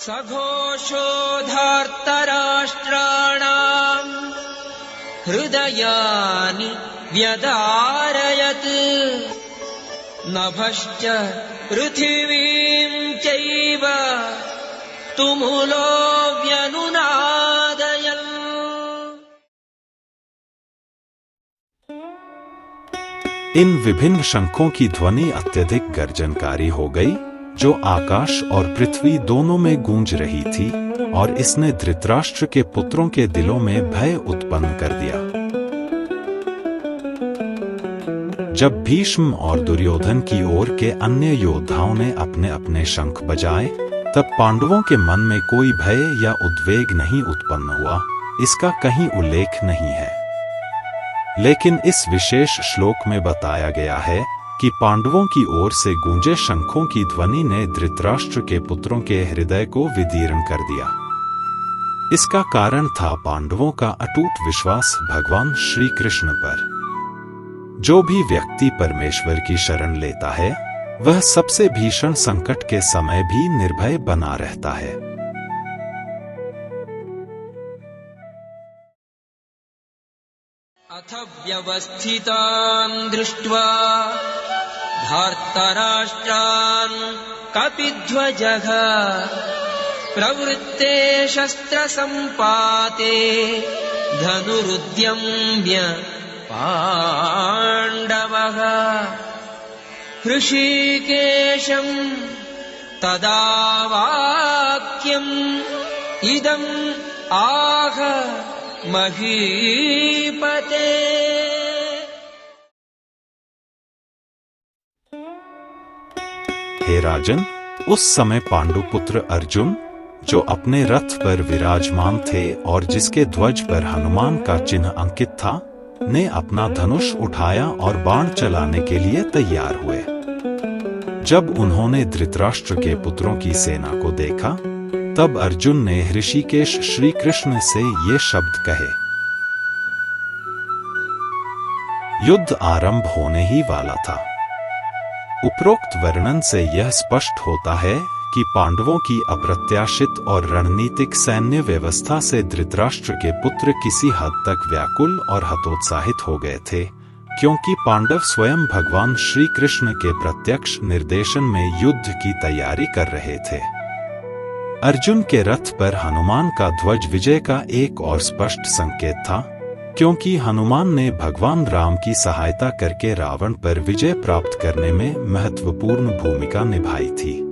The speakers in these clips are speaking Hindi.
सघोषोधार्तराष्ट्राणाम् हृदयानि व्यदारयत् नभश्च पृथिवीं चैव तुमुलो व्यनुनादयन्। इन विभिन्न शंखों की ध्वनि अत्यधिक गर्जनकारी हो गई, जो आकाश और पृथ्वी दोनों में गूंज रही थी, और इसने धृतराष्ट्र के पुत्रों के दिलों में भय उत्पन्न कर दिया। जब भीष्म और दुर्योधन की ओर के अन्य योद्धाओं ने अपने अपने शंख बजाए, तब पांडवों के मन में कोई भय या उद्वेग नहीं उत्पन्न हुआ, इसका कहीं उल्लेख नहीं है। लेकिन इस विशेष श्लोक में बताया गया है कि पांडवों की ओर से गूंजे शंखों की ध्वनि ने धृतराष्ट्र के पुत्रों के हृदय को विदीर्ण कर दिया। इसका कारण था पांडवों का अटूट विश्वास भगवान श्री कृष्ण पर। जो भी व्यक्ति परमेश्वर की शरण लेता है, वह सबसे भीषण संकट के समय भी निर्भय बना रहता है। अथ व्यवस्थितान् दृष्ट्वा धार्तराष्ट्रान् कपिध्वजः प्रवृत्ते शस्त्रसम्पाते धनुरुद्यम्य पाण्डवः हृषीकेशं तदा वाक्यम् इदम् आह महीपते। हे राजन, उस समय पांडुपुत्र अर्जुन, जो अपने रथ पर विराजमान थे और जिसके ध्वज पर हनुमान का चिन्ह अंकित था, ने अपना धनुष उठाया और बाण चलाने के लिए तैयार हुए। जब उन्होंने धृतराष्ट्र के पुत्रों की सेना को देखा, तब अर्जुन ने ऋषिकेश श्री कृष्ण से ये शब्द कहे। युद्ध आरंभ होने ही वाला था। उपरोक्त वर्णन से यह स्पष्ट होता है कि पांडवों की अप्रत्याशित और रणनीतिक सैन्य व्यवस्था से धृतराष्ट्र के पुत्र किसी हद तक व्याकुल और हतोत्साहित हो गए थे, क्योंकि पांडव स्वयं भगवान श्री कृष्ण के प्रत्यक्ष निर्देशन में युद्ध की तैयारी कर रहे थे। अर्जुन के रथ पर हनुमान का ध्वज विजय का एक और स्पष्ट संकेत था, क्योंकि हनुमान ने भगवान राम की सहायता करके रावण पर विजय प्राप्त करने में महत्वपूर्ण भूमिका निभाई थी।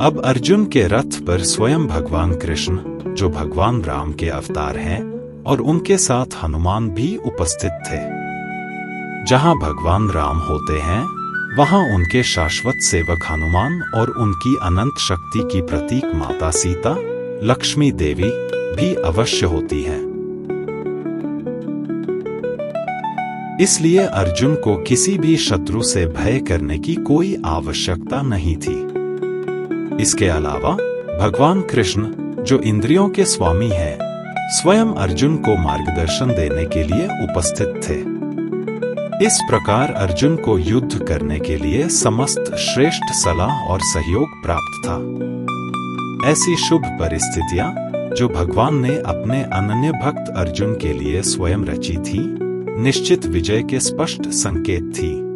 अब अर्जुन के रथ पर स्वयं भगवान कृष्ण, जो भगवान राम के अवतार हैं, और उनके साथ हनुमान भी उपस्थित थे। जहां भगवान राम होते हैं, वहां उनके शाश्वत सेवक हनुमान और उनकी अनंत शक्ति की प्रतीक माता सीता, लक्ष्मी देवी भी अवश्य होती हैं। इसलिए अर्जुन को किसी भी शत्रु से भय करने की कोई आवश्यकता नहीं थी। इसके अलावा भगवान कृष्ण, जो इंद्रियों के स्वामी हैं, स्वयं अर्जुन को मार्गदर्शन देने के लिए उपस्थित थे। इस प्रकार अर्जुन को युद्ध करने के लिए समस्त श्रेष्ठ सलाह और सहयोग प्राप्त था। ऐसी शुभ परिस्थितियां, जो भगवान ने अपने अनन्य भक्त अर्जुन के लिए स्वयं रची थी, निश्चित विजय के स्पष्ट संकेत थी।